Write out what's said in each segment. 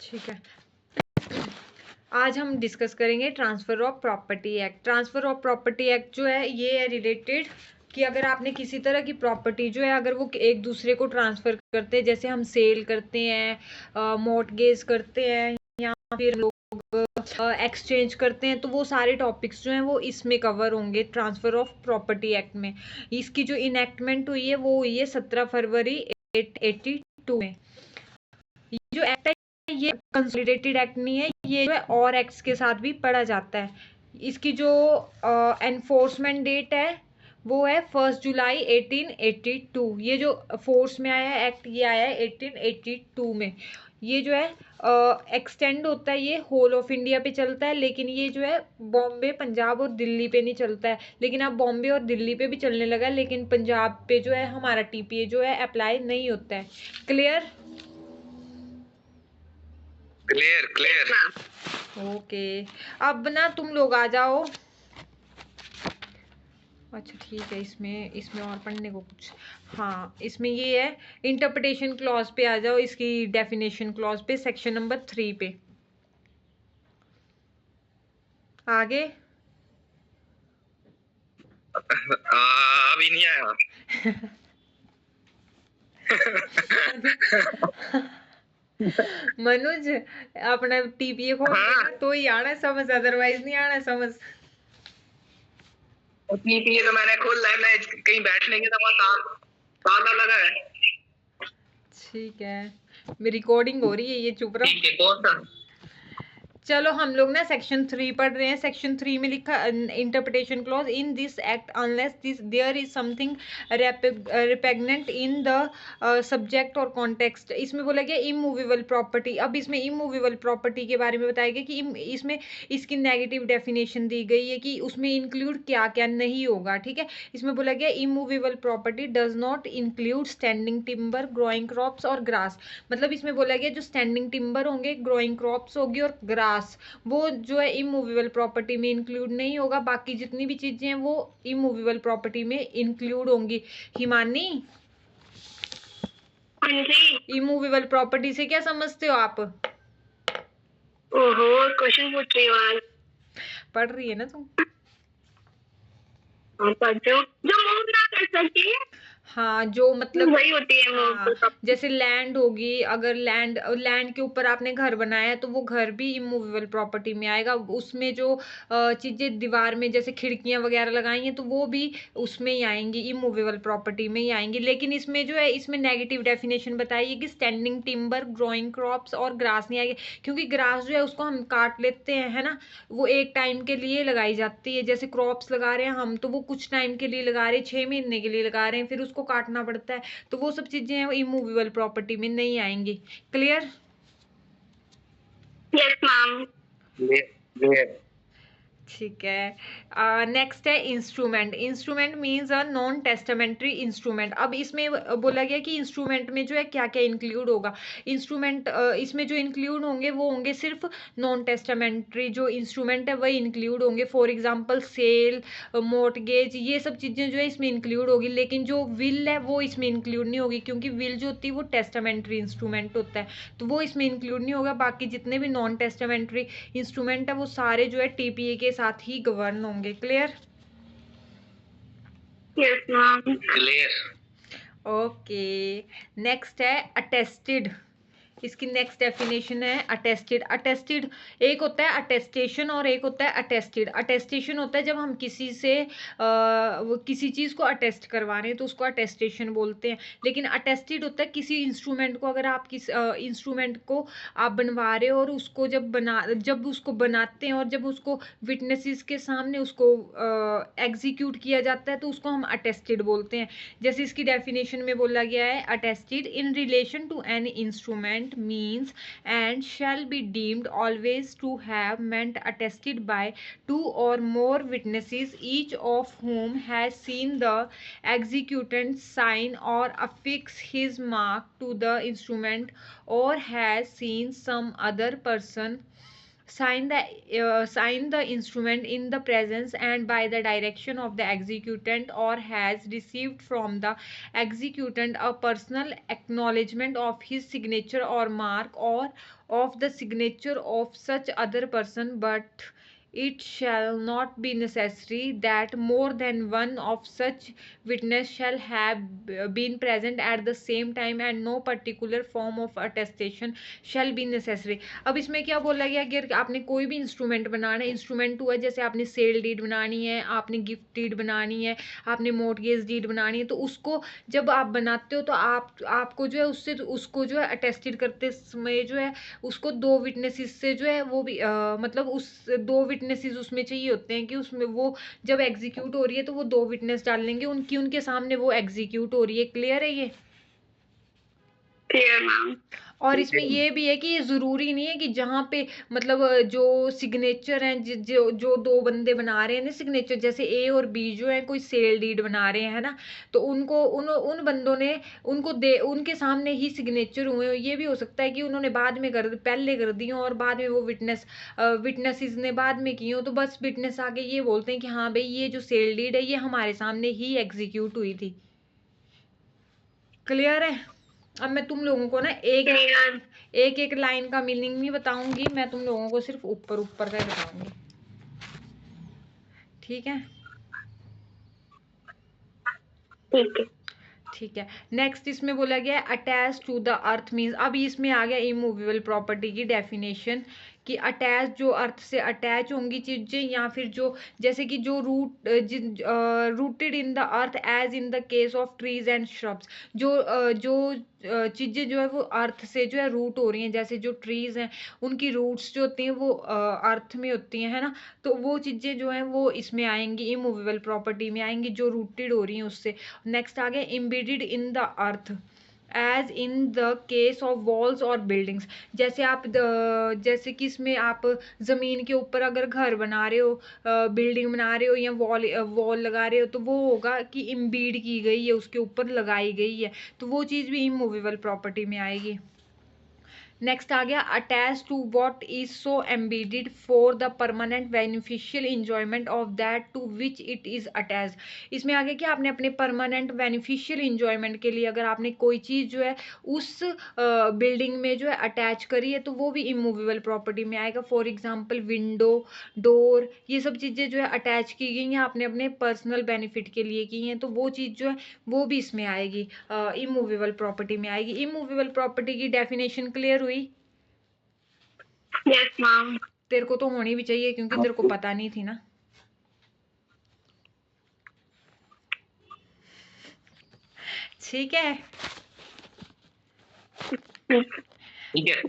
ठीक है, आज हम डिस्कस करेंगे transfer of property act. Transfer of property act जो है ये है रिलेटेड कि अगर आपने किसी तरह की प्रॉपर्टी जो है अगर वो एक दूसरे को ट्रांसफ़र करते हैं, जैसे हम सेल करते हैं, मॉर्टगेज करते हैं या फिर लोग एक्सचेंज करते हैं, तो वो सारे टॉपिक्स जो हैं वो इसमें कवर होंगे ट्रांसफ़र ऑफ प्रॉपर्टी एक्ट में। इसकी जो इनैक्टमेंट हुई है वो हुई है 17 फरवरी 1882 में। ये जो एक्ट है ये कंसोलिडेटेड एक्ट नहीं है, ये जो है और एक्ट्स के साथ भी पढ़ा जाता है। इसकी जो एनफोर्समेंट डेट है वो है 1 जुलाई 1882। ये जो फोर्स में आया है एक्ट, ये आया है 1882 में। ये जो है एक्सटेंड होता है, ये होल ऑफ इंडिया पे चलता है, लेकिन ये जो है बॉम्बे, पंजाब और दिल्ली पे नहीं चलता है। लेकिन अब बॉम्बे और दिल्ली पे भी चलने लगा है, लेकिन पंजाब पे जो है हमारा टीपीए जो है अप्लाई नहीं होता है। क्लियर? Clear clear. ओके, अब ना तुम लोग आ जाओ। अच्छा ठीक है, इसमें इसमें और पढ़ने को कुछ, हाँ इसमें ये है इंटरप्रिटेशन क्लॉज पे आ जाओ, इसकी डेफिनेशन क्लॉज पे, सेक्शन नंबर 3 पे। आगे अभी नहीं आया। मनुज अपना टीपीए खोल हाँ। तो ही आना समझ, अदरवाइज नहीं आना समझ। टीपीए तो मैंने खोल है, मैं कहीं बैठने के तो ताला लगा है। ठीक है, मेरी रिकॉर्डिंग हो रही है, ये चुप रहो। ठीक है, कौन सा? चलो हम लोग ना सेक्शन 3 पढ़ रहे हैं। सेक्शन 3 में लिखा interpretation clause in this act unless this there is something repugnant in the subject और कॉन्टेक्स्ट। इसमें बोला गया इमूवेबल प्रॉपर्टी। अब इसमें इमूवेबल प्रॉपर्टी के बारे में बताया गया कि इसमें इसकी नेगेटिव डेफिनेशन दी गई है कि उसमें इंक्लूड क्या क्या नहीं होगा। ठीक है, इसमें बोला गया immovable property does not include standing timber, growing crops और ग्रास। मतलब इसमें बोला गया जो स्टैंडिंग टिम्बर होंगे, ग्रोइंग क्रॉप्स होगी और ग्रास, वो जो है इमूवेबल प्रॉपर्टी में इंक्लूड नहीं होगा। बाकी जितनी भी चीजें हैं वो इमूवेबल प्रॉपर्टी में इंक्लूड होंगी। हिमानी, इमूवेबल प्रॉपर्टी से क्या समझते हो आप? ओहो, क्वेश्चन पूछ रही हो आज। पढ़ रही है ना तुम? पढ़ जो मूव ना कर सकती है, हाँ, जो मतलब वही होती है हाँ, मूव। जैसे लैंड होगी, अगर लैंड के ऊपर आपने घर बनाया है तो वो घर भी इमूवेबल प्रॉपर्टी में आएगा। उसमें जो चीजें दीवार में जैसे खिड़कियां वगैरह लगाई हैं तो वो भी उसमें ही आएंगी, इमूवेबल प्रॉपर्टी में ही आएंगी। लेकिन इसमें जो है इसमें नेगेटिव डेफिनेशन बताई है कि स्टैंडिंग टिम्बर, ग्रोइंग क्रॉप्स और ग्रास नहीं आएगी, क्योंकि ग्रास जो है उसको हम काट लेते हैं, है ना, वो एक टाइम के लिए लगाई जाती है। जैसे क्रॉप्स लगा रहे हैं हम तो वो कुछ टाइम के लिए लगा रहे हैं, 6 महीने के लिए लगा रहे हैं, फिर उसको काटना पड़ता है, तो वो सब चीजें हैं वो इमूवेबल प्रॉपर्टी में नहीं आएंगी। क्लियर? Yes ma'am. ठीक है, नेक्स्ट है instrument. Instrument means a non testamentary instrument. अब इसमें बोला गया कि इंस्ट्रूमेंट में जो है क्या क्या इंक्लूड होगा। इंस्ट्रूमेंट इसमें जो इंक्लूड होंगे वो होंगे सिर्फ नॉन टेस्टामेंट्री जो इंस्ट्रूमेंट है वही इंक्लूड होंगे। फॉर एग्जांपल सेल, मॉर्टगेज, ये सब चीज़ें जो है इसमें इंक्लूड होगी, लेकिन जो विल है वो इसमें इंक्लूड नहीं होगी, क्योंकि विल जो होती है वो टेस्टामेंट्री इंस्ट्रूमेंट होता है, तो वो इसमें इंक्लूड नहीं होगा। बाकी जितने भी नॉन टेस्टामेंट्री इंस्ट्रूमेंट है वो सारे जो है टीपीए के साथ ही गवर्न होंगे। Clear? Yes ma'am. Clear. Okay, next है अटेस्टेड। इसकी नेक्स्ट डेफिनेशन है अटेस्टेड। अटेस्टेड एक होता है अटेस्टेशन और एक होता है अटेस्टेड। अटेस्टेशन होता है जब हम किसी से किसी चीज़ को अटेस्ट करवा रहे हैं तो उसको अटेस्टेशन बोलते हैं। लेकिन अटेस्टेड होता है किसी इंस्ट्रूमेंट को, अगर आप किस इंस्ट्रूमेंट को आप बनवा रहे हो और उसको जब उसको बनाते हैं और जब उसको विटनेसेस के सामने उसको एग्जीक्यूट किया जाता है तो उसको हम अटेस्टेड बोलते हैं। जैसे इसकी डेफिनेशन में बोला गया है attested in relation to an instrument means and shall be deemed always to have meant attested by 2 or more witnesses, each of whom has seen the executant sign or affix his mark to the instrument or has seen some other person sign the instrument in the presence and by the direction of the executant, or has received from the executant a personal acknowledgement of his signature or mark, or of the signature of such other person, but it shall not be necessary that more than one of such witness shall have been present at the same time, and no particular form of attestation shall be necessary. अब इसमें क्या बोला गया कि अगर आपने कोई भी इंस्ट्रूमेंट बनाना है, इंस्ट्रूमेंट हुआ जैसे आपने सेल डीड बनानी है, आपने गिफ्ट डीड बनानी है, आपने मोर्टगेज डीड बनानी है, तो उसको जब आप बनाते हो तो आपको जो है उससे उसको जो है अटेस्टेड करते समय जो है उसको दो विटनेसेस से जो है वो भी मतलब उस दो विटनेसेस उसमें चाहिए होते हैं कि उसमें वो जब एग्जीक्यूट हो रही है तो वो दो विटनेस डाल लेंगे उनके सामने वो एग्जीक्यूट हो रही है। क्लियर है ये? Clear ma'am. और इसमें ये भी है कि ये ज़रूरी नहीं है कि जहाँ पे मतलब जो सिग्नेचर हैं जो दो बंदे बना रहे हैं ना सिग्नेचर, जैसे ए और बी जो है कोई सेल डीड बना रहे हैं ना, तो उनको उन बंदों ने उनको दे उनके सामने ही सिग्नेचर हुए। ये भी हो सकता है कि उन्होंने बाद में पहले कर दी और बाद में वो विटनेसेस ने बाद में की हो, तो बस विटनेस आगे ये बोलते हैं कि हाँ भाई ये जो सेल डीड है ये हमारे सामने ही एग्जीक्यूट हुई थी। क्लियर है? अब मैं तुम लोगों को ना एक लाइन का मीनिंग नहीं बताऊंगी, मैं तुम लोगों को सिर्फ ऊपर ऊपर का बताऊंगी। ठीक है? ठीक है। नेक्स्ट इसमें बोला गया है attach to the earth means, अब इसमें आ गया इमूवेबल प्रॉपर्टी की डेफिनेशन कि अटैच जो अर्थ से अटैच होंगी चीजें, या फिर जो जैसे कि जो rooted in the earth as in the case of trees and shrubs, जो चीजें जो है वो अर्थ से जो है रूट हो रही हैं, जैसे जो ट्रीज हैं उनकी रूट्स जो होती हैं वो अर्थ में होती हैं, है ना, तो वो चीजें जो हैं वो इसमें आएंगी, इमूवेबल प्रॉपर्टी में आएंगी जो रूटेड हो रही हैं उससे। नेक्स्ट आ गया embedded in the earth as in the case of walls और बिल्डिंग्स, जैसे कि इसमें आप ज़मीन के ऊपर अगर घर बना रहे हो, बिल्डिंग बना रहे हो या वॉल लगा रहे हो, तो वो होगा कि इम्बीड की गई है, उसके ऊपर लगाई गई है, तो वो चीज़ भी इमूवेबल प्रॉपर्टी में आएगी। नेक्स्ट आ गया attach to what is so embedded for the permanent beneficial enjoyment of that to which it is attach. इसमें आ गया कि आपने अपने परमानेंट बेनिफिशियल इंजॉयमेंट के लिए अगर आपने कोई चीज़ जो है उस बिल्डिंग में जो है अटैच करी है तो वो भी इमूवेबल प्रॉपर्टी में आएगा। फॉर एग्जाम्पल विंडो, डोर, ये सब चीज़ें जो है अटैच की गई हैं आपने अपने पर्सनल बेनिफिट के लिए की हैं, तो वो चीज़ जो है वो भी इसमें आएगी, इमूवेबल प्रॉपर्टी में आएगी। इमूवेबल प्रॉपर्टी की डेफिनेशन क्लियर हुई? Yes ma'am. तेरे को तो होनी भी चाहिए क्योंकि तेरे को पता नहीं थी ना। ठीक है? ठीक है।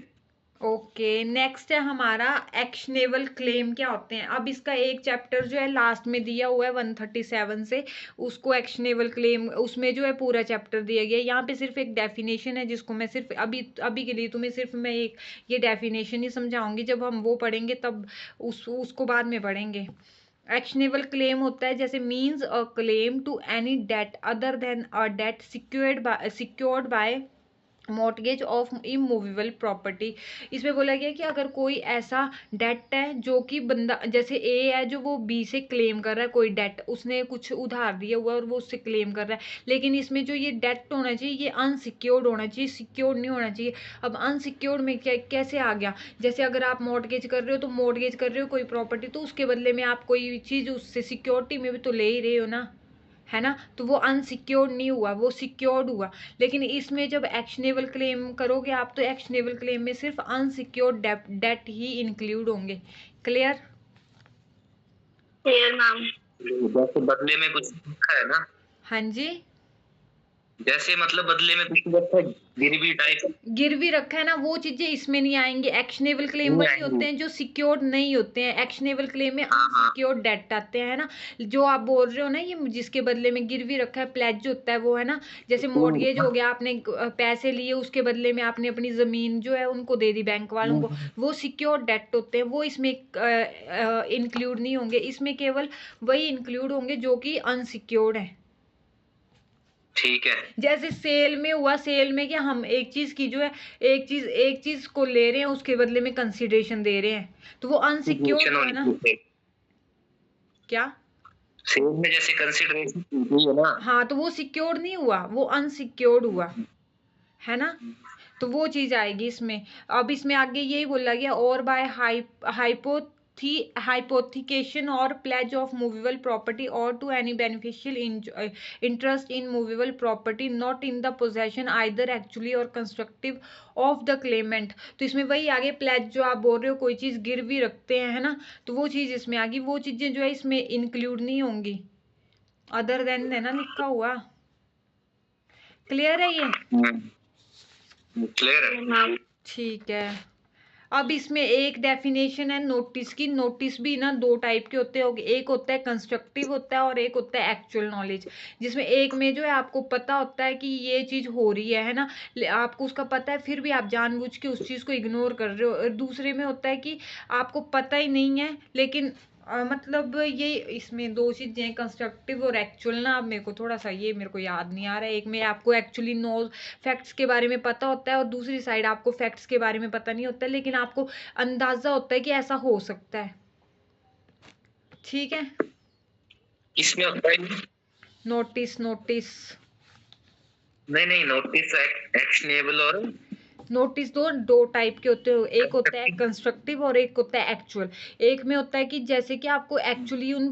ओके, नेक्स्ट है हमारा एक्शनेबल क्लेम क्या होते हैं। अब इसका एक चैप्टर जो है लास्ट में दिया हुआ है 137 से, उसको एक्शनेबल क्लेम, उसमें जो है पूरा चैप्टर दिया गया है। यहाँ पे सिर्फ एक डेफिनेशन है जिसको मैं सिर्फ अभी के लिए तुम्हें सिर्फ मैं एक ये डेफिनेशन ही समझाऊंगी, जब हम वो पढ़ेंगे तब उसको बाद में पढ़ेंगे। एक्शनेबल क्लेम होता है जैसे means a claim to any debt other than a debt secured by mortgage of immovable property. इसमें बोला गया कि अगर कोई ऐसा डेट है जो कि बंदा, जैसे ए है जो वो बी से क्लेम कर रहा है कोई डेट, उसने कुछ उधार दिया हुआ है और वो उससे क्लेम कर रहा है, लेकिन इसमें जो ये डेट होना चाहिए ये अनसिक्योर्ड होना चाहिए, सिक्योर्ड नहीं होना चाहिए। अब अनसिक्योर्ड में कैसे आ गया, जैसे अगर आप मॉर्टगेज कर रहे हो तो मॉर्टगेज कर रहे हो कोई प्रॉपर्टी, तो उसके बदले में आप कोई चीज़ उससे सिक्योरिटी में भी तो ले ही रहे हो ना, है ना, तो वो अनसिक्योर्ड नहीं हुआ, वो सिक्योर्ड हुआ। लेकिन इसमें जब एक्शनेबल क्लेम करोगे आप तो एक्शनेबल क्लेम में सिर्फ अनसिक्योर्ड डेट ही इंक्लूड होंगे। क्लियर? Clear ma'am. जैसे बदले में कुछ लिखा है ना। हाँ जी, जैसे मतलब बदले में कुछ रखा है, गिरवी रखा है ना, वो चीजें इसमें नहीं आएंगी। एक्शनेबल क्लेम वही होते हैं जो सिक्योर्ड नहीं होते हैं, एक्शनेबल क्लेम में अनसिक्योर्ड डेट आते हैं, है ना, जो आप बोल रहे हो ना ये जिसके बदले में गिरवी रखा है, प्लेज होता है वो, है ना, जैसे मॉर्टगेज हो गया, आपने पैसे लिए उसके बदले में आपने अपनी जमीन जो है उनको दे दी बैंक वालों को, वो सिक्योर्ड डेट होते हैं, वो इसमें इंक्लूड नहीं होंगे। इसमें केवल वही इंक्लूड होंगे जो कि अनसिक्योर्ड है। ठीक है। जैसे सेल में हुआ, सेल में क्या हम एक चीज की जो है, एक चीज को ले रहे हैं, उसके बदले में कंसिडरेशन दे रहे हैं, तो वो अनसिक्योर्ड हुआ ना। क्या? सेल में जैसे कंसिडरेशन है ना। हाँ, तो वो सिक्योर्ड नहीं हुआ, वो अनसिक्योर्ड हुआ, है ना। तो वो चीज आएगी इसमें। अब इसमें आगे यही बोला गया, और bye hypothecation or pledge of movable property or to any beneficial interest in movable property not in the possession either actually or constructive of the claimant। तो इसमें वही आगे प्लेज जो आप बोल रहे हो, कोई चीज गिरवी रखते हैं, है ना, तो वो चीज इसमें आगी। वो चीजें जो है इसमें इंक्लूड नहीं होंगी, अदर देन है ना लिखा हुआ। क्लियर है ये? क्लियर है। ठीक है। अब इसमें एक डेफिनेशन है नोटिस की। नोटिस भी ना दो टाइप के होते हैं, एक होता है कंस्ट्रक्टिव होता है और एक होता है एक्चुअल नॉलेज। जिसमें एक में जो है आपको पता होता है कि ये चीज हो रही है ना, आपको उसका पता है, फिर भी आप जानबूझ के उस चीज को इग्नोर कर रहे हो। और दूसरे में होता है कि आपको पता ही नहीं है, लेकिन मतलब ये इसमें दो चीजें, कंस्ट्रक्टिव और एक्चुअल ना। अब मेरे को थोड़ा सा ये मेरे को याद नहीं आ रहा है। एक में आपको एक्चुअली नो फैक्ट्स के बारे में पता होता है, और दूसरी साइड आपको फैक्ट्स के बारे में पता नहीं होता है, लेकिन आपको अंदाजा होता है कि ऐसा हो सकता है। ठीक है। इसमें होता है नोटिस नहीं, नोटिस एक्शनेबल और नोटिस दो टाइप के होते हैं, एक होता है कंस्ट्रक्टिव और एक होता है एक्चुअल। एक में होता है कि जैसे कि आपको एक्चुअली उन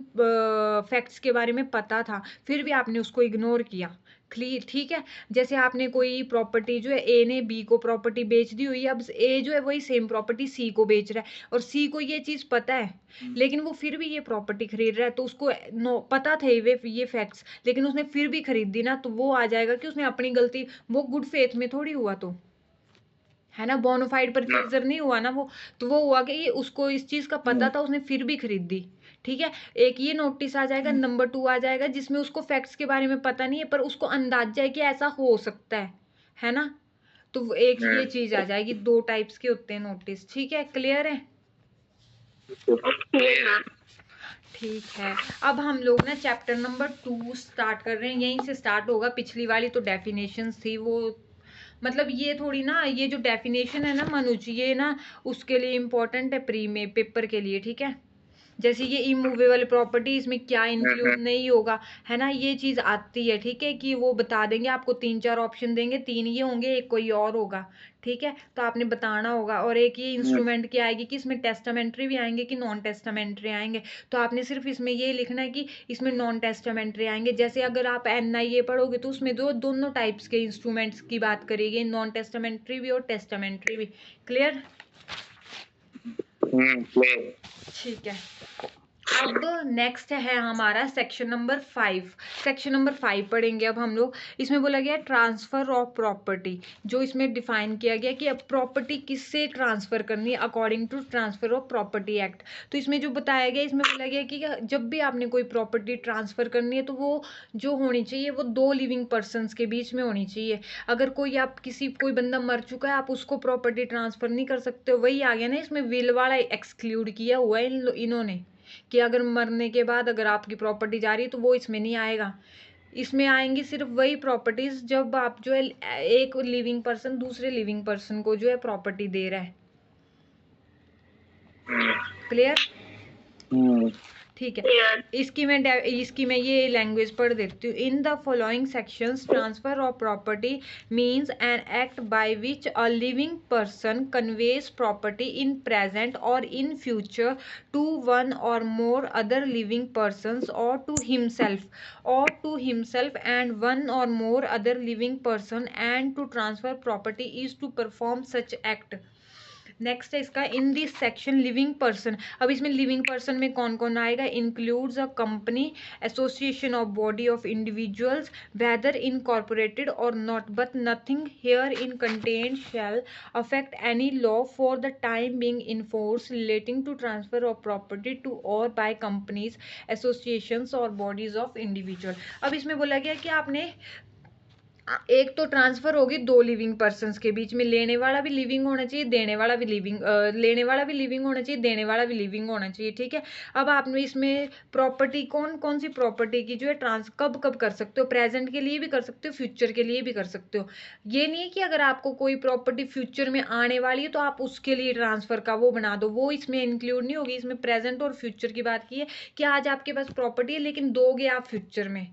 फैक्ट्स के बारे में पता था, फिर भी आपने उसको इग्नोर किया। क्लियर? ठीक है। जैसे आपने कोई प्रॉपर्टी जो है, ए ने बी को प्रॉपर्टी बेच दी हुई है, अब ए जो है वही सेम प्रॉपर्टी सी को बेच रहा है, और सी को ये चीज पता है, लेकिन वो फिर भी ये प्रॉपर्टी खरीद रहा है। तो उसको पता थे ये फैक्ट्स, लेकिन उसने फिर भी खरीद दी ना, तो वो आ जाएगा कि उसने अपनी गलती, वो गुड फेथ में थोड़ी हुआ, तो है ना, बोनाफाइड परचेजर नहीं हुआ ना वो। तो वो हुआ कि उसको इस चीज का पता था, उसने फिर भी खरीद दी। ठीक है। एक ये नोटिस आ जाएगा। नंबर 2 आ जाएगा जिसमें उसको फैक्ट्स के बारे में पता नहीं है, पर उसको अंदाजा है कि ऐसा हो सकता है ना। तो एक ये चीज आ जाएगी। दो टाइप्स के होते हैं नोटिस। ठीक है, क्लियर है? ठीक है। अब हम लोग ना चैप्टर नंबर 2 स्टार्ट कर रहे हैं, यहीं से स्टार्ट होगा। पिछली वाली तो डेफिनेशंस थी, वो मतलब ये थोड़ी ना, ये जो डेफिनेशन है ना मनुज, ये ना उसके लिए इम्पोर्टेंट है प्री में पेपर के लिए। ठीक है। जैसे ये इमूवेबल प्रॉपर्टी, इसमें क्या इंक्लूड नहीं होगा, है ना, ये चीज आती है। ठीक है, कि वो बता देंगे आपको, 3-4 ऑप्शन देंगे, 3 ये होंगे, एक कोई और होगा। ठीक है, तो आपने बताना होगा। और एक ये इंस्ट्रूमेंट की आएगी कि इसमें टेस्टामेंट्री भी आएंगे कि नॉन टेस्टामेंट्री आएंगे, तो आपने सिर्फ इसमें ये लिखना है कि इसमें नॉन टेस्टामेंट्री आएंगे। जैसे अगर आप NIA पढ़ोगे तो उसमें दोनों टाइप्स के इंस्ट्रूमेंट्स की बात करेगी, नॉन टेस्टामेंट्री भी और टेस्टामेंट्री भी। क्लियर? ठीक है। अब नेक्स्ट है हमारा सेक्शन नंबर 5। सेक्शन नंबर 5 पढ़ेंगे अब हम लोग। इसमें बोला गया ट्रांसफर ऑफ प्रॉपर्टी, जो इसमें डिफाइन किया गया कि अब प्रॉपर्टी किससे ट्रांसफर करनी है according to transfer of property act. तो इसमें जो बताया गया, इसमें बोला गया कि जब भी आपने कोई प्रॉपर्टी ट्रांसफर करनी है, तो वो जो होनी चाहिए वो 2 लिविंग पर्सनस के बीच में होनी चाहिए। अगर कोई बंदा मर चुका है, आप उसको प्रॉपर्टी ट्रांसफर नहीं कर सकते हो। वही आ गया ना, इसमें विल वाला एक्सक्लूड किया हुआ है इन्होंने, कि अगर मरने के बाद अगर आपकी प्रॉपर्टी जा रही है तो वो इसमें नहीं आएगा। इसमें आएंगी सिर्फ वही प्रॉपर्टीज जब आप जो है एक लिविंग पर्सन दूसरे लिविंग पर्सन को जो है प्रॉपर्टी दे रहा है। क्लियर? ठीक है। इसकी मैं ये लैंग्वेज पढ़ देती हूँ। In the following sections transfer of property means an act by which a living person conveys property in present और इन फ्यूचर टू वन और more other living persons or to himself and one or more other living person, and to transfer property is to perform such act। Next है इसका, in this section living person. अब इसमें living person में कौन कौन आएगा? Includes a company, association of body of individuals whether incorporated और not, but nothing herein contained shall affect any law for the time being in force relating to transfer of property to और by companies, associations और bodies of individual. अब इसमें बोला गया कि आपने एक तो ट्रांसफर होगी दो लिविंग पर्सन्स के बीच में, लेने वाला भी लिविंग होना चाहिए, देने वाला भी लिविंग, लेने वाला भी लिविंग होना चाहिए, देने वाला भी लिविंग होना चाहिए, ठीक है। अब आपने इसमें प्रॉपर्टी कौन कौन सी प्रॉपर्टी की जो है कब कब कर सकते हो, प्रेजेंट के लिए भी कर सकते हो, फ्यूचर के लिए भी कर सकते हो। ये नहीं है कि अगर आपको कोई प्रॉपर्टी फ्यूचर में आने वाली है तो आप उसके लिए ट्रांसफर का वो बना दो, वो इसमें इंक्लूड नहीं होगी। इसमें प्रेजेंट और फ्यूचर की बात की है कि आज आपके पास प्रॉपर्टी है लेकिन दोगे आप फ्यूचर में।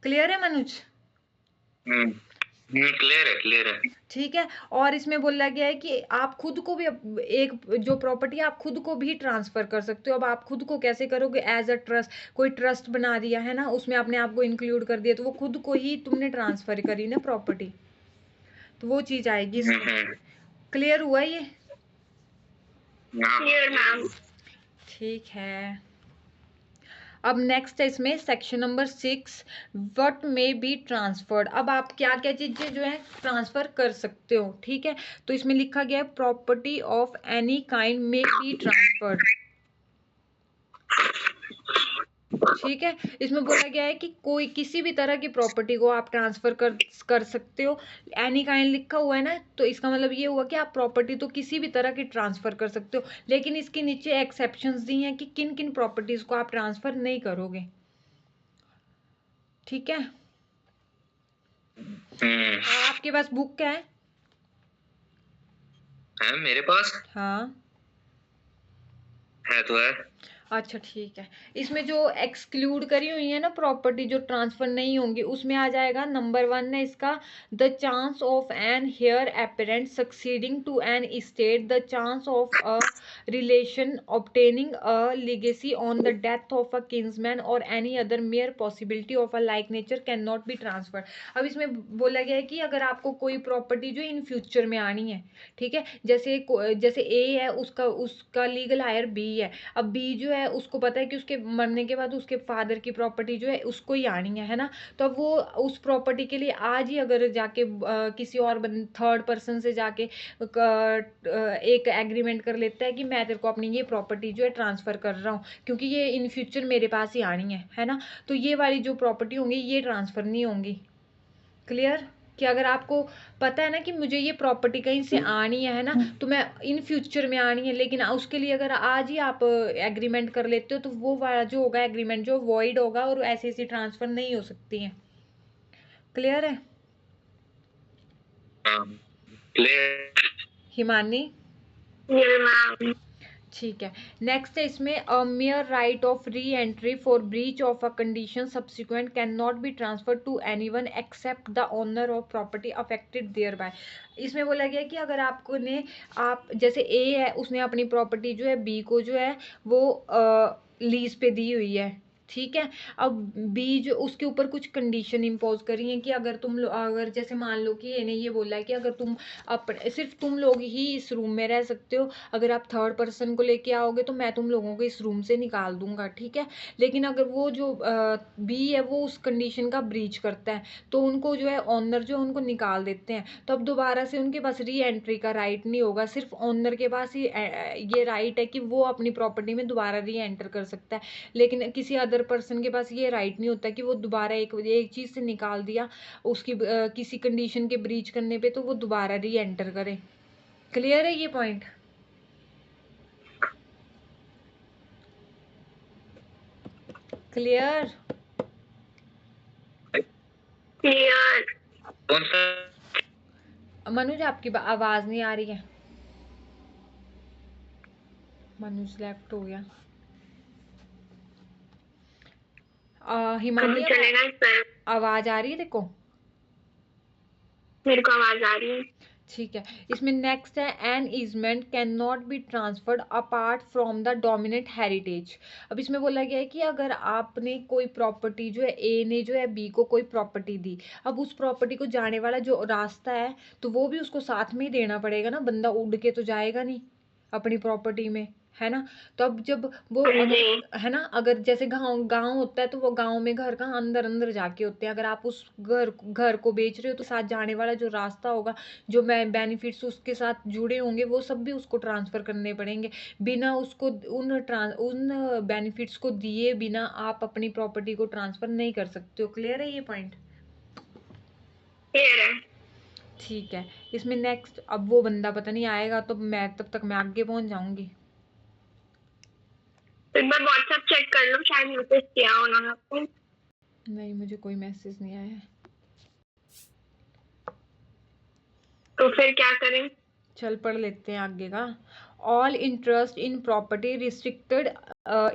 क्लियर है मनुज? क्लियर है। ठीक है। और इसमें बोला गया है कि आप खुद को भी एक जो प्रॉपर्टी आप खुद को भी ट्रांसफर कर सकते हो। अब आप खुद को कैसे करोगे? एज अ ट्रस्ट, कोई ट्रस्ट बना दिया है ना, उसमें अपने आप को इंक्लूड कर दिया, तो वो खुद को ही तुमने ट्रांसफर करी ना प्रॉपर्टी, तो वो चीज आएगी इसमें। क्लियर हुआ ये? Clear ma'am. ठीक है। अब नेक्स्ट है इसमें section number 6, what may be transferred. अब आप क्या क्या चीजें जो है ट्रांसफर कर सकते हो, ठीक है। तो इसमें लिखा गया है property of any kind may be transferred, ठीक है। इसमें बोला गया है कि कोई किसी भी तरह की प्रॉपर्टी को आप ट्रांसफर कर सकते हो। एनी काइंड लिखा हुआ है ना, तो इसका मतलब ये हुआ कि आप प्रॉपर्टी तो किसी भी तरह की ट्रांसफर कर सकते हो, लेकिन इसके नीचे एक्सेप्शंस दी हैं कि किन किन प्रॉपर्टीज को आप ट्रांसफर नहीं करोगे, ठीक है। आपके पास बुक क्या है? मेरे पास हाँ है तो है। अच्छा ठीक है। इसमें जो एक्सक्लूड करी हुई है ना प्रॉपर्टी जो ट्रांसफर नहीं होंगी, उसमें आ जाएगा नंबर 1 है इसका, the chance of an heir apparent succeeding to an estate, the chance of a relation obtaining a legacy on the death of a kinsman और any other mere possibility of a like nature can not be transferred. अब इसमें बोला गया है कि अगर आपको कोई प्रॉपर्टी जो इन फ्यूचर में आनी है, ठीक है, जैसे ए है, उसका उसका लीगल हायर बी है। अब बी जो है उसको पता है कि उसके मरने के बाद उसके फादर की प्रॉपर्टी जो है उसको ही आनी है ना, तो अब वो उस प्रॉपर्टी के लिए आज ही अगर जाके किसी और थर्ड पर्सन से जाके एक एग्रीमेंट कर लेता है कि मैं तेरे को अपनी ये प्रॉपर्टी जो है ट्रांसफर कर रहा हूँ क्योंकि ये इन फ्यूचर मेरे पास ही आनी है ना, तो ये वाली जो प्रॉपर्टी होंगी ये ट्रांसफर नहीं होंगी। क्लियर? कि अगर आपको पता है ना कि मुझे ये प्रॉपर्टी कहीं से आनी है ना, तो मैं इन फ्यूचर में आनी है, लेकिन उसके लिए अगर आज ही आप एग्रीमेंट कर लेते हो तो वो वाला जो होगा एग्रीमेंट जो वॉइड होगा और ऐसी ऐसी ट्रांसफर नहीं हो सकती है। क्लियर है? क्लियर। हिमानी? मैम। ठीक है। नेक्स्ट है इसमें a mere right of re entry for breach of a condition subsequent can not be transfer to anyone except the owner of property affected thereby. इसमें बोला गया कि अगर आपको ने आप जैसे ए है उसने अपनी प्रॉपर्टी जो है बी को जो है वो लीज पे दी हुई है, ठीक है। अब बी जो उसके ऊपर कुछ कंडीशन इम्पोज करी है कि अगर अगर जैसे मान लो कि इन्हें ये बोला है कि अगर तुम सिर्फ तुम लोग ही इस रूम में रह सकते हो, अगर आप थर्ड पर्सन को लेके आओगे तो मैं तुम लोगों को इस रूम से निकाल दूंगा, ठीक है। लेकिन अगर वो जो बी है वो उस कंडीशन का ब्रीच करता है तो उनको जो है ऑनर जो है उनको निकाल देते हैं, तो अब दोबारा से उनके पास री एंट्री का राइट नहीं होगा, सिर्फ ऑनर के पास ही ये राइट है कि वो अपनी प्रॉपर्टी में दोबारा री एंटर कर सकता है, लेकिन किसी अदर पर्सन के पास ये राइट नहीं होता कि वो दोबारा एक चीज से निकाल दिया उसकी किसी कंडीशन के ब्रीच करने पे तो वो दोबारा री एंटर करे। क्लियर है ये पॉइंट? क्लियर? क्लियर। कौन सा? मनुज आपकी आवाज नहीं आ रही है। मनुज लेफ्ट हो गया। हिमानी आवाज आ रही है देखो? मेरे को आवाज आ रही है। ठीक है। इसमें नेक्स्ट है an easement can not be transferred apart from the dominant heritage. अब इसमें बोला गया है कि अगर आपने कोई प्रॉपर्टी जो है ए ने जो है बी को कोई प्रॉपर्टी दी, अब उस प्रॉपर्टी को जाने वाला जो रास्ता है तो वो भी उसको साथ में ही देना पड़ेगा ना, बंदा उड़ के तो जाएगा नहीं अपनी प्रॉपर्टी में, है ना। तो अब जब वो अगर है ना, अगर जैसे गांव गांव होता है तो वो गांव में घर का अंदर अंदर जाके होते हैं, अगर आप उस घर को बेच रहे हो तो साथ जाने वाला जो रास्ता होगा जो बेनिफिट्स उसके साथ जुड़े होंगे वो सब भी उसको ट्रांसफर करने पड़ेंगे। बिना उसको उन बेनिफिट्स को दिए बिना आप अपनी प्रॉपर्टी को ट्रांसफर नहीं कर सकते हो। क्लियर है ये पॉइंट? क्लियर है। ठीक है, इसमें नेक्स्ट, अब वो बंदा पता नहीं आएगा तो मैं तब तक मैं आगे पहुंच जाऊंगी। एक बार व्हाट्सएप चेक कर लो, शायद मैसेज किया उन्होंने आपको। नहीं, मुझे कोई मैसेज नहीं आया है। तो फिर क्या करें? चल पढ़ लेते हैं आगे का। All interest in property restricted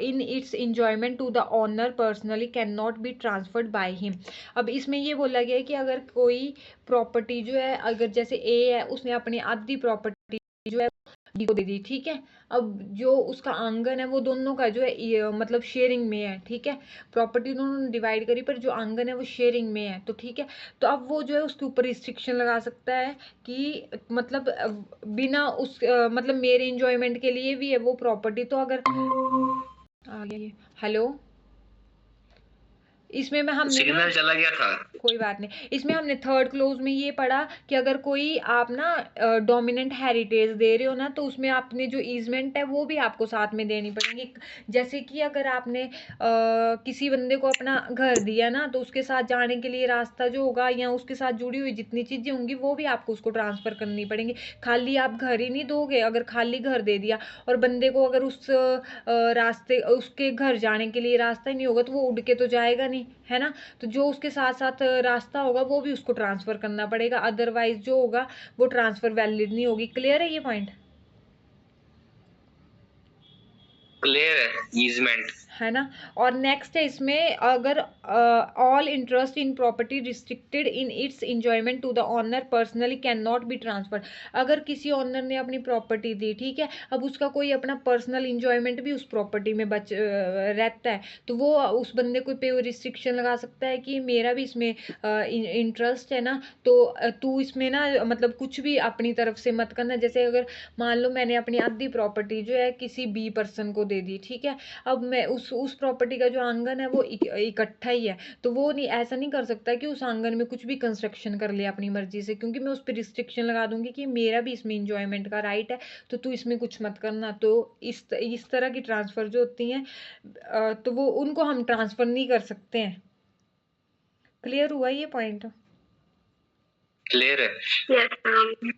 in its enjoyment to the owner personally can not be transferred by him. अब इसमें ये बोला गया है कि अगर कोई प्रॉपर्टी जो है, अगर जैसे ए है, उसने अपनी आधी प्रॉपर्टी जो है बी को दे दी, ठीक है। अब जो उसका आंगन है वो दोनों का जो है मतलब शेयरिंग में है, ठीक है। प्रॉपर्टी उन्होंने डिवाइड करी पर जो आंगन है वो शेयरिंग में है, तो ठीक है। तो अब वो जो है उसके ऊपर रिस्ट्रिक्शन लगा सकता है कि मतलब बिना उस मतलब मेरे इंजॉयमेंट के लिए भी है वो प्रॉपर्टी। तो अगर आ गया ये, हेलो, इसमें में हमने ना, सिग्नल चला गया था। कोई बात नहीं, इसमें हमने थर्ड क्लोज में ये पढ़ा कि अगर कोई आप ना डोमिनेंट हेरिटेज दे रहे हो ना, तो उसमें आपने जो ईजमेंट है वो भी आपको साथ में देनी पड़ेगी। जैसे कि अगर आपने किसी बंदे को अपना घर दिया ना, तो उसके साथ जाने के लिए रास्ता जो होगा या उसके साथ जुड़ी हुई जितनी चीजें होंगी वो भी आपको उसको ट्रांसफर करनी पड़ेंगी। खाली आप घर ही नहीं दोगे। अगर खाली घर दे दिया और बंदे को अगर उस रास्ते, उसके घर जाने के लिए रास्ता ही नहीं होगा, तो वो उड़ के तो जाएगा नहीं, है ना। तो जो उसके साथ साथ रास्ता होगा वो भी उसको ट्रांसफर करना पड़ेगा, अदरवाइज जो होगा वो ट्रांसफर वैलिड नहीं होगी। क्लियर है ये पॉइंट? क्लियर है, ईजमेंट है ना। और नेक्स्ट है इसमें, अगर all interest in property restricted in its enjoyment to the owner personally can not be transferred. अगर किसी ओनर ने अपनी प्रॉपर्टी दी, ठीक है, अब उसका कोई अपना पर्सनल इंजॉयमेंट भी उस प्रॉपर्टी में रहता है, तो वो उस बंदे को पे रिस्ट्रिक्शन लगा सकता है कि मेरा भी इसमें इंटरेस्ट है ना, तो तू इसमें ना मतलब कुछ भी अपनी तरफ से मत करना। जैसे अगर मान लो मैंने अपनी आधी प्रॉपर्टी जो है किसी बी पर्सन को दे दी, ठीक है। अब मैं उस प्रॉपर्टी का जो आंगन है वो इकट्ठा ही है, तो वो नहीं, ऐसा नहीं कर सकता कि उस आंगन में कुछ भी कंस्ट्रक्शन कर ले अपनी मर्जी से, क्योंकि मैं उस पर रिस्ट्रिक्शन लगा दूंगी कि मेरा भी इसमें इंजॉयमेंट का राइट है, तो तू इसमें कुछ मत करना। तो इस तरह की ट्रांसफर जो होती हैं, तो वो उनको हम ट्रांसफर नहीं कर सकते हैं। क्लियर हुआ ये पॉइंट? क्लियर है। यस।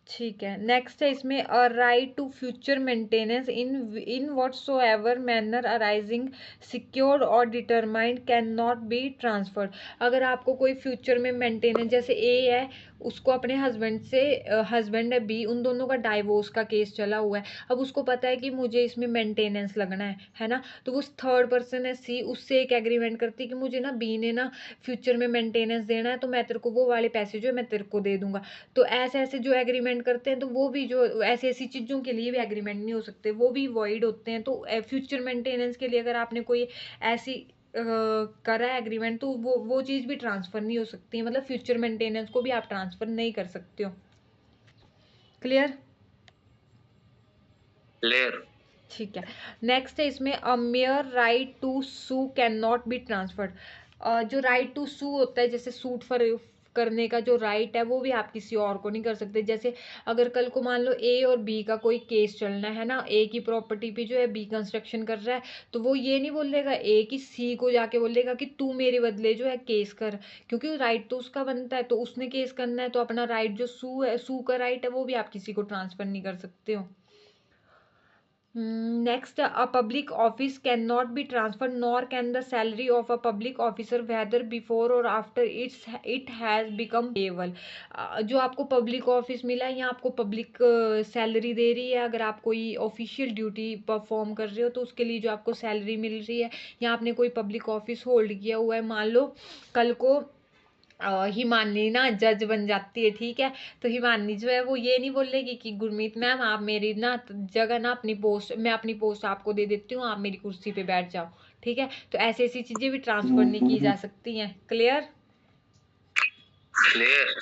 ठीक है, नेक्स्ट है इसमें, a right to future maintenance in whatsoever manner arising secured और determined can not be transferred. अगर आपको कोई फ्यूचर में मेंटेनेंस, जैसे ए है, उसको अपने हस्बैंड से, हस्बैंड है बी, उन दोनों का डाइवोर्स का केस चला हुआ है। अब उसको पता है कि मुझे इसमें मेंटेनेंस लगना है ना। तो वो थर्ड पर्सन है सी, उससे एक एग्रीमेंट करती है कि मुझे ना बी ने ना फ्यूचर में मेंटेनेंस देना है, तो मैं तेरे को वो वाले पैसे जो है मैं तेरे को दे दूंगा। तो ऐसे ऐसे जो एग्रीमेंट करते हैं, तो वो भी जो ऐसी ऐसी चीज़ों के लिए भी एग्रीमेंट नहीं हो सकते, वो भी वॉइड होते हैं। तो फ्यूचर मेंटेनेंस के लिए अगर आपने कोई ऐसी करा है एग्रीमेंट, तो वो चीज़ भी ट्रांसफ़र नहीं हो सकती है, मतलब फ्यूचर मेंटेनेंस को भी आप ट्रांसफ़र नहीं कर सकते हो। क्लियर? क्लियर। ठीक है, नेक्स्ट है इसमें, a mere right to sue can not be transferred. जो राइट टू सू होता है, जैसे सूट फॉर करने का जो राइट है वो भी आप किसी और को नहीं कर सकते। जैसे अगर कल को मान लो ए और बी का कोई केस चलना है ना, ए की प्रॉपर्टी पे जो है बी कंस्ट्रक्शन कर रहा है, तो वो ये नहीं बोलेगा ए की सी को जाके बोलेगा कि तू मेरे बदले जो है केस कर, क्योंकि राइट तो उसका बनता है, तो उसने केस करना है, तो अपना राइट जो सू है, सू का राइट है, वो भी आप किसी को ट्रांसफर नहीं कर सकते हो। Next, a public office cannot be transferred, nor can the salary of a public officer, whether before or after it has become payable. जो आपको पब्लिक ऑफिस मिला है या आपको पब्लिक सैलरी दे रही है, अगर आप कोई ऑफिशियल ड्यूटी परफॉर्म कर रहे हो, तो उसके लिए जो आपको सैलरी मिल रही है, या आपने कोई पब्लिक ऑफिस होल्ड किया हुआ है, मान लो कल को हिमानी ना जज बन जाती है, ठीक है। तो हिमानी जो है वो ये नहीं बोलेगी कि गुरमीत मैम आप मेरी ना जगह ना अपनी पोस्ट, मैं अपनी पोस्ट आपको दे देती हूँ, आप मेरी कुर्सी पे बैठ जाओ, ठीक है। तो ऐसी ऐसी चीजें भी ट्रांसफर नहीं की जा सकती हैं। क्लियर? क्लियर।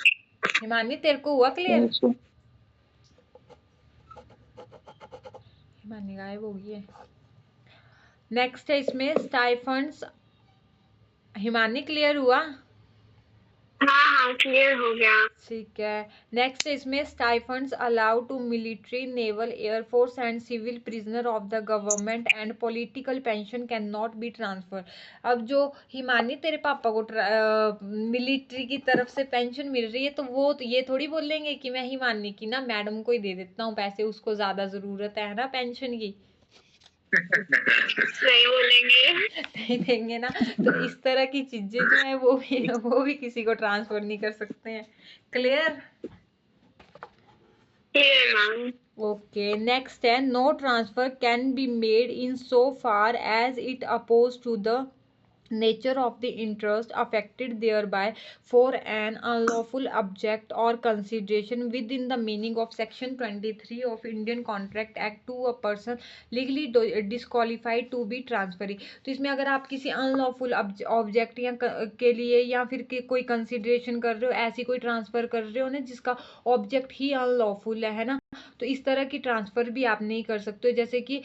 हिमानी तेरे को हुआ क्लियर? हिमानी गायब हो गई है। नेक्स्ट है इसमें स्टाइफंड्स। हिमानी क्लियर हुआ? हाँ क्लियर हो गया। ठीक है। नेक्स्ट इसमें stipends allowed to military, naval, air force and civil prisoner of the government and political pension can not be transfer. अब जो हिमानी तेरे पापा को मिलिट्री की तरफ से पेंशन मिल रही है, तो वो तो ये थोड़ी बोलेंगे कि मैं हिमानी की ना मैडम को ही दे देता हूँ पैसे, उसको ज्यादा जरूरत है ना पेंशन की। नहीं बोलेंगे। नहीं देंगे ना। तो इस तरह की चीजें जो है वो भी किसी को ट्रांसफर नहीं कर सकते हैं। Clear? Clear ma'am. Okay. Next है no transfer can be made in so far as it oppose to the nature of the interest affected thereby for an unlawful object or consideration within the meaning of section 23 of Indian Contract Act to a person legally disqualified to be transferee। तो इसमें अगर आप किसी unlawful object या के लिए या फिर कोई कंसिडरेशन कर रहे हो, ऐसी कोई ट्रांसफर कर रहे हो ना जिसका ऑब्जेक्ट ही अनलॉफुल है ना, तो इस तरह की ट्रांसफर भी आप नहीं कर सकते हो। जैसे कि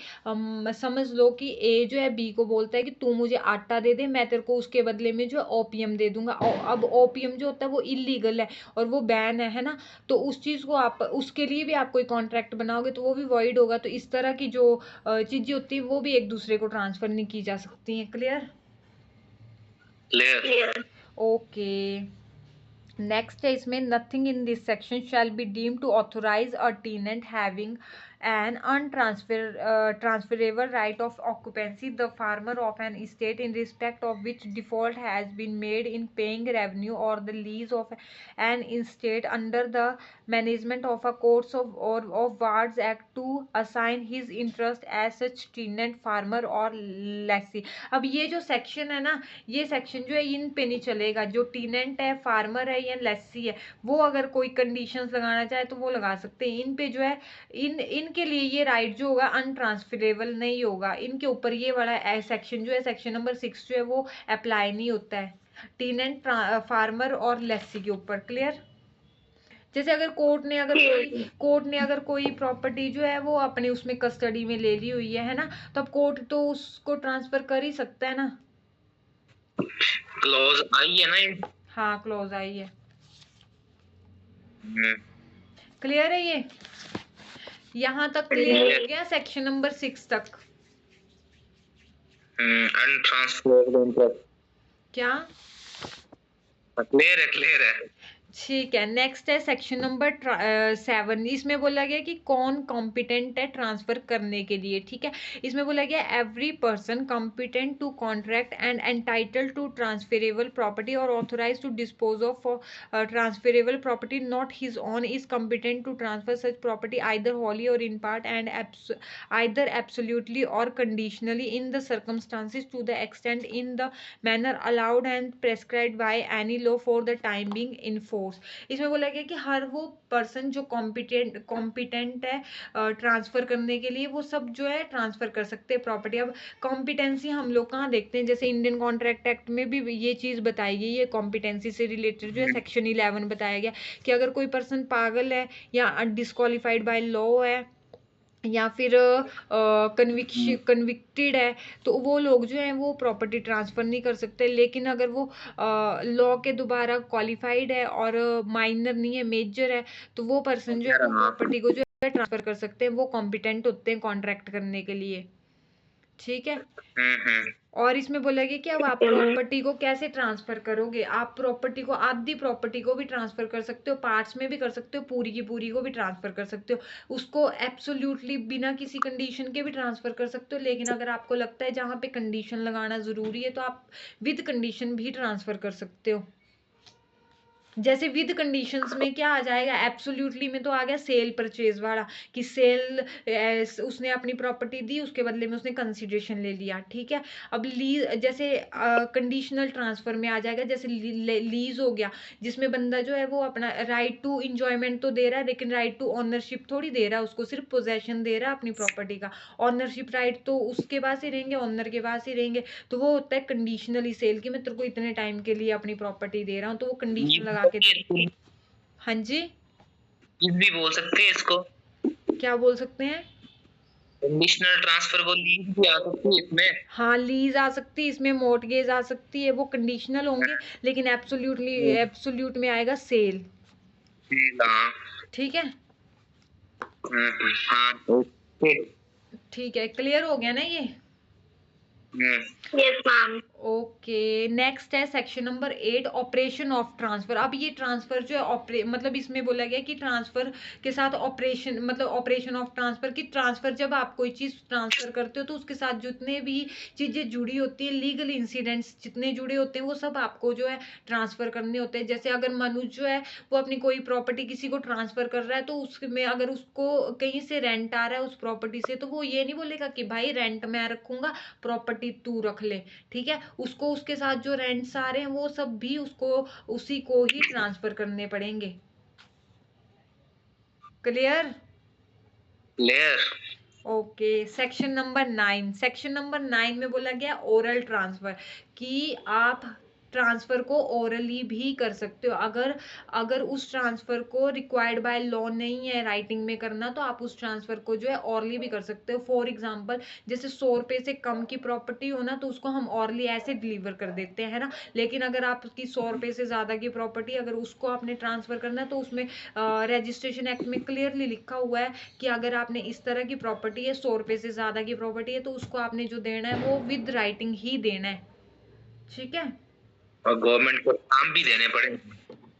समझ लो कि ए जो है बी को बोलता है कि तू मुझे आटा दे दे, मैं तेरे को उसके बदले में जो है ओपीएम दे दूंगा। अब ओपीएम जो होता है वो इलीगल है और वो बैन है ना, तो उस चीज को आप उसके लिए भी आप कोई कॉन्ट्रैक्ट बनाओगे तो वो भी वॉइड होगा। तो इस तरह की जो चीजें होती है वो भी एक दूसरे को ट्रांसफर नहीं की जा सकती हैं। क्लियर? क्लियर। ओके। नेक्स्ट है इसमें nothing in this section shall be deem to authorise a tenant having an untransferable right of occupancy the farmer of an estate in respect of which default has been made in paying revenue or the lease of an estate under the management of a courts of wards act to assign his interest as such tenant farmer or lessee। अब ये जो section है ना, ये section जो है इन पे नहीं चलेगा। जो टेनेंट है, फार्मर है या लेसी है, वो अगर कोई कंडीशंस लगाना चाहे तो वो लगा सकते हैं। इन पे जो है इनके लिए ये राइट जो होगा अनट्रांसफरेबल नहीं होगा। इनके ऊपर ये वाला सेक्शन जो है, सेक्शन नंबर 6 जो है वो अप्लाई नहीं होता है टेनेंट, फार्मर और लेसी के ऊपर। क्लियर? जैसे अगर कोर्ट ने अगर कोई प्रॉपर्टी जो है वो अपने उसमें कस्टडी में ले ली हुई है ना, तो अब कोर्ट तो उसको ट्रांसफर कर ही सकता है ना। क्लोज आई है ना? हाँ क्लोज आई है। क्लियर है ये? यहाँ तक क्लियर हो गया सेक्शन नंबर 6 तक? अनट्रांसफरेबल इंटरेस्ट क्या? क्लियर है। ठीक है। नेक्स्ट है सेक्शन नंबर 7। इसमें बोला गया कि कौन कॉम्पिटेंट है ट्रांसफर करने के लिए। ठीक है, इसमें बोला गया every person competent to contract and entitle to transferable property or authorise to dispose of transferable property not his own is competent to transfer such property either wholly or in part and either absolutely or conditionally in the circumstances to the extent in the manner allowed and prescribed by any law for the time being in force. इसमें बोला गया कि हर वो person जो competent है transfer करने के लिए, वो सब जो है ट्रांसफर कर सकते हैं प्रॉपर्टी। अब कॉम्पिटेंसी हम लोग कहाँ देखते हैं, जैसे इंडियन कॉन्ट्रैक्ट एक्ट में भी ये चीज बताई गई है। कॉम्पिटेंसी से रिलेटेड जो है सेक्शन 11 बताया गया कि अगर कोई पर्सन पागल है या डिस्क्वालिफाइड बाय लॉ है या फिर कन्विक्टेड है, तो वो लोग जो हैं वो प्रॉपर्टी ट्रांसफर नहीं कर सकते। लेकिन अगर वो लॉ के दोबारा क्वालिफाइड है और माइनर नहीं है, मेजर है, तो वो पर्सन जो है वो प्रॉपर्टी को जो है ट्रांसफर कर सकते हैं। वो कॉम्पिटेंट होते हैं कॉन्ट्रैक्ट करने के लिए। ठीक है। और इसमें बोला गया कि अब आप प्रॉपर्टी को कैसे ट्रांसफर करोगे। आप प्रॉपर्टी को, आधी प्रॉपर्टी को भी ट्रांसफर कर सकते हो, पार्ट्स में भी कर सकते हो, पूरी की पूरी को भी ट्रांसफर कर सकते हो, उसको एब्सोल्युटली बिना किसी कंडीशन के भी ट्रांसफर कर सकते हो। लेकिन अगर आपको लगता है जहां पे कंडीशन लगाना जरूरी है तो आप विद कंडीशन भी ट्रांसफर कर सकते हो। जैसे विद कंडीशंस में क्या आ जाएगा, एब्सोल्युटली में तो आ गया सेल परचेज वाला कि सेल उसने अपनी प्रॉपर्टी दी, उसके बदले में उसने कंसिडरेशन ले लिया। ठीक है। अब लीज, जैसे कंडीशनल ट्रांसफर में आ जाएगा, जैसे लीज हो गया, जिसमें बंदा जो है वो अपना राइट टू इंजॉयमेंट तो दे रहा है, लेकिन राइट टू ऑनरशिप थोड़ी दे रहा है, उसको सिर्फ पोजेशन दे रहा है अपनी प्रॉपर्टी का। ऑनरशिप राइट तो उसके पास ही रहेंगे, ऑनर के पास ही रहेंगे। तो वो होता है कंडीशनली सेल की मैं तेरे को इतने टाइम के लिए अपनी प्रॉपर्टी दे रहा हूँ, तो वो कंडीशन लगा के। हाँ जी, भी बोल सकते हैं इसको। क्या बोल सकते हैं? कंडीशनल ट्रांसफर को लीज भी आ सकती है इसमें। हाँ, लीज आ सकती है इसमें, मॉर्टगेज आ सकती है, वो कंडीशनल होंगे, लेकिन एब्सोल्यूट में आएगा सेल। हाँ। ठीक है, हाँ ओके। ठीक है, क्लियर हो गया ना ये? Yes ma'am. ओके, नेक्स्ट है section number 8, operation of transfer. अब ये ट्रांसफर जो है मतलब इसमें बोला गया कि ट्रांसफर के साथ ऑपरेशन, मतलब ऑपरेशन ऑफ ट्रांसफर की, ट्रांसफर जब आप कोई चीज ट्रांसफर करते हो तो उसके साथ जितने भी चीजें जुड़ी होती है, लीगल इंसिडेंट्स जितने जुड़े होते हैं, वो सब आपको जो है ट्रांसफर करने होते हैं। जैसे अगर मनुज जो है वो अपनी कोई प्रॉपर्टी किसी को ट्रांसफर कर रहा है, तो उसमें अगर उसको कहीं से रेंट आ रहा है उस प्रॉपर्टी से, तो वो ये नहीं बोलेगा कि भाई रेंट मैं रखूंगा, प्रॉपर्टी तू रख ले। ठीक है, उसको उसके साथ जो रेंट्स आ रहे हैं वो सब भी उसको उसी को ही ट्रांसफर करने पड़ेंगे। Clear? Clear. Okay, section number 9। Section number 9 में बोला गया ओरल ट्रांसफर, कि आप ट्रांसफर को ओरली भी कर सकते हो। अगर अगर उस ट्रांसफर को रिक्वायर्ड बाय लॉ नहीं है राइटिंग में करना, तो आप उस ट्रांसफर को जो है ओरली भी कर सकते हो। फॉर एग्जांपल, जैसे 100 रुपए से कम की प्रॉपर्टी हो ना, तो उसको हम ओरली ऐसे डिलीवर कर देते हैं ना। लेकिन अगर आपकी 100 रुपए से ज्यादा की प्रॉपर्टी, अगर उसको आपने ट्रांसफर करना है, तो उसमें रजिस्ट्रेशन एक्ट में क्लियरली लिखा हुआ है कि अगर आपने इस तरह की प्रॉपर्टी है, 100 रुपए से ज्यादा की प्रॉपर्टी है, तो उसको आपने जो देना है वो विद राइटिंग ही देना है। ठीक है, और गवर्नमेंट को काम भी देने पड़े।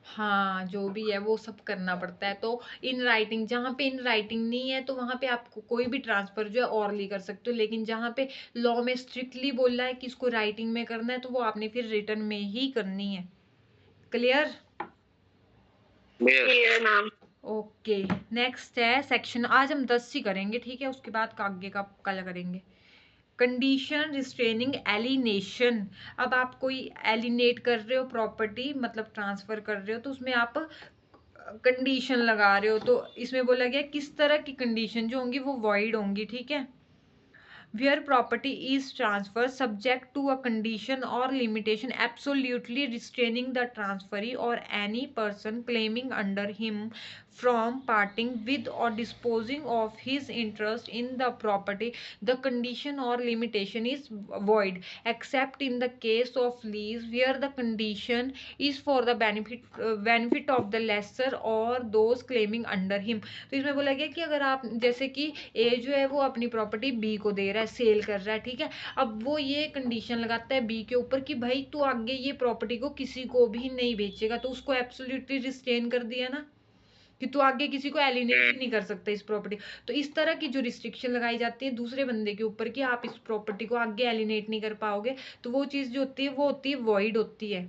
हाँ, जो भी है वो सब करना पड़ता है। तो इन राइटिंग, जहाँ पे इन राइटिंग नहीं है, तो वहां पे आप कोई भी ट्रांसफर जो है ऑरली कर सकते हो। लेकिन जहाँ पे लॉ में स्ट्रिक्टली बोल रहा है कि इसको राइटिंग में करना है, तो वो आपने फिर रिटर्न में ही करनी है। Clear? Clear ma'am. Okay, next है सेक्शन, आज हम 10 ही करेंगे, ठीक है, उसके बाद का आगे का कल करेंगे। Condition restraining alienation. अब आप कोई एलिनेट कर रहे हो प्रॉपर्टी, मतलब ट्रांसफर कर रहे हो, तो उसमें आप कंडीशन लगा रहे हो। तो इसमें बोला गया किस तरह की कंडीशन जो होंगी वो वॉइड होंगी। ठीक है, where property is transferred subject to a condition or limitation absolutely restraining the transferee or any person claiming under him from parting with or disposing of his interest in the property. The condition or limitation is void except in the case of lease where the condition is for the benefit of the lessor or those claiming under him. तो इसमें बोला गया कि अगर आप, जैसे कि ए जो है वो अपनी प्रॉपर्टी बी को दे रहा है, सेल कर रहा है, ठीक है, अब वो ये कंडीशन लगाता है बी के ऊपर कि भाई तू आगे ये प्रॉपर्टी को किसी को भी नहीं बेचेगा, तो उसको एब्सोल्युटली रिस्ट्रेन कर दिया ना, कि तू आगे किसी को एलिनेट ही नहीं कर सकता इस प्रॉपर्टी। तो इस तरह की जो रिस्ट्रिक्शन लगाई जाती है दूसरे बंदे के ऊपर कि आप इस प्रॉपर्टी को आगे एलिनेट नहीं कर पाओगे, तो वो चीज जो होती है वो होती है वॉइड होती है।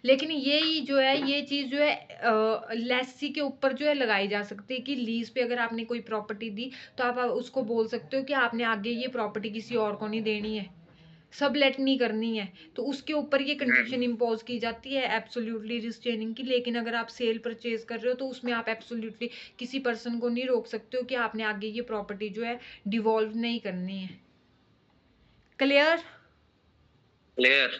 लेकिन ये जो है, ये चीज जो है लेसी के ऊपर जो है लगाई जा सकती है, कि लीज पे अगर आपने कोई प्रॉपर्टी दी, तो आप उसको बोल सकते हो कि आपने आगे ये प्रॉपर्टी किसी और को नहीं देनी है, सब लेट नहीं करनी है, तो उसके ऊपर ये कंडीशन इम्पोज की जाती है एब्सोल्युटली रिस्ट्रेनिंग की। लेकिन अगर आप सेल परचेज कर रहे हो, तो उसमें आप एब्सोल्युटली किसी पर्सन को नहीं रोक सकते हो कि आपने आगे ये प्रॉपर्टी जो है डिवॉल्व नहीं करनी है। क्लियर? क्लियर।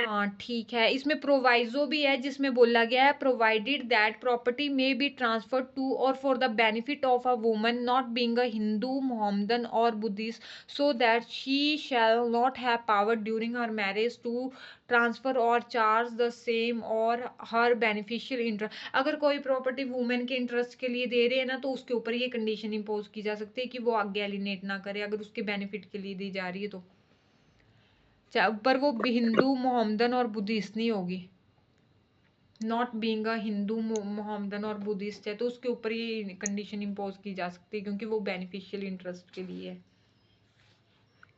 हाँ, ठीक है, इसमें प्रोवाइजो भी है जिसमें बोला गया है provided that property may be transfer to or for the benefit of a woman not being a Hindu, Mohammedan or Buddhist, so that she shall not have power during her marriage to transfer or charge the same or her beneficial interest. अगर कोई property women के interest के लिए दे रहे हैं ना, तो उसके ऊपर ये कंडीशन इम्पोज की जा सकती है कि वो आगे एलिनेट ना करे, अगर उसके बेनिफिट के लिए दी जा रही है तो। पर वो हिंदू, मोहम्मदन और बुद्धिस्ट नहीं होगी, not being a Hindu, Mohammedan or Buddhist है, तो उसके ऊपर ये कंडीशन इम्पोज की जा सकती है क्योंकि वो बेनिफिशियल इंटरेस्ट के लिए है।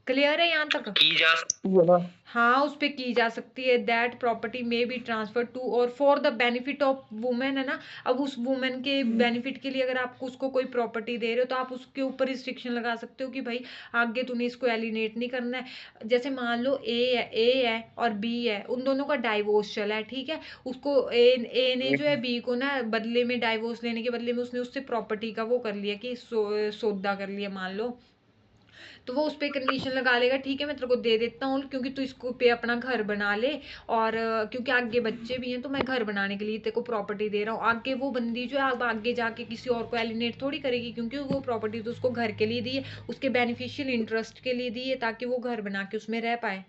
क्लियर है यहाँ तक? की जा सकती है ना। हाँ, उस पे की जा सकती है। दैट प्रॉपर्टी में B transfer to or for the benefit of women, है ना। अब उस वुमेन के बेनिफिट के लिए अगर आप उसको कोई प्रॉपर्टी दे रहे हो, तो आप उसके ऊपर रिस्ट्रिक्शन लगा सकते हो कि भाई आगे तूने इसको एलिनेट नहीं करना है। जैसे मान लो ए है और बी है, उन दोनों का डाइवोर्स चला है, ठीक है, उसको ए ने जो है बी को ना बदले में, डाइवोर्स लेने के बदले में उसने उससे प्रॉपर्टी का वो कर लिया कि सौदा कर लिया मान लो, तो वो उस पे कंडीशन लगा लेगा, ठीक है मैं तेरे को दे देता हूँ क्योंकि तू इसको पे अपना घर बना ले, और क्योंकि आगे बच्चे भी हैं तो मैं घर बनाने के लिए तेरे को प्रॉपर्टी दे रहा हूँ। आगे वो बंदी जो है अब आगे जाके किसी और को एलिनेट थोड़ी करेगी, क्योंकि वो प्रॉपर्टी तो उसको घर के लिए दी है, उसके बेनिफिशियल इंटरेस्ट के लिए दी है, ताकि वो घर बना के उसमें रह पाए,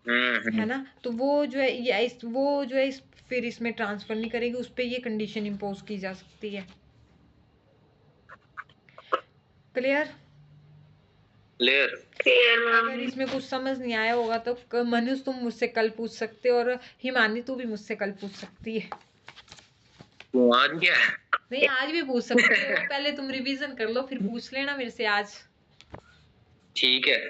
है ना। तो वो जो है वो जो है फिर इसमें ट्रांसफर नहीं करेगी, उस पर ये कंडीशन इम्पोज की जा सकती है। क्लियर? क्लियर। क्लियर अगर मैम। इसमें कुछ समझ नहीं आया होगा तो मनुष तुम मुझसे कल पूछ सकते हो, और हिमानी तू भी मुझसे कल पूछ सकती है। आज क्या है? नहीं आज भी पूछ सकते हो, पहले तुम रिवीजन कर लो फिर पूछ लेना मेरे से आज। ठीक है।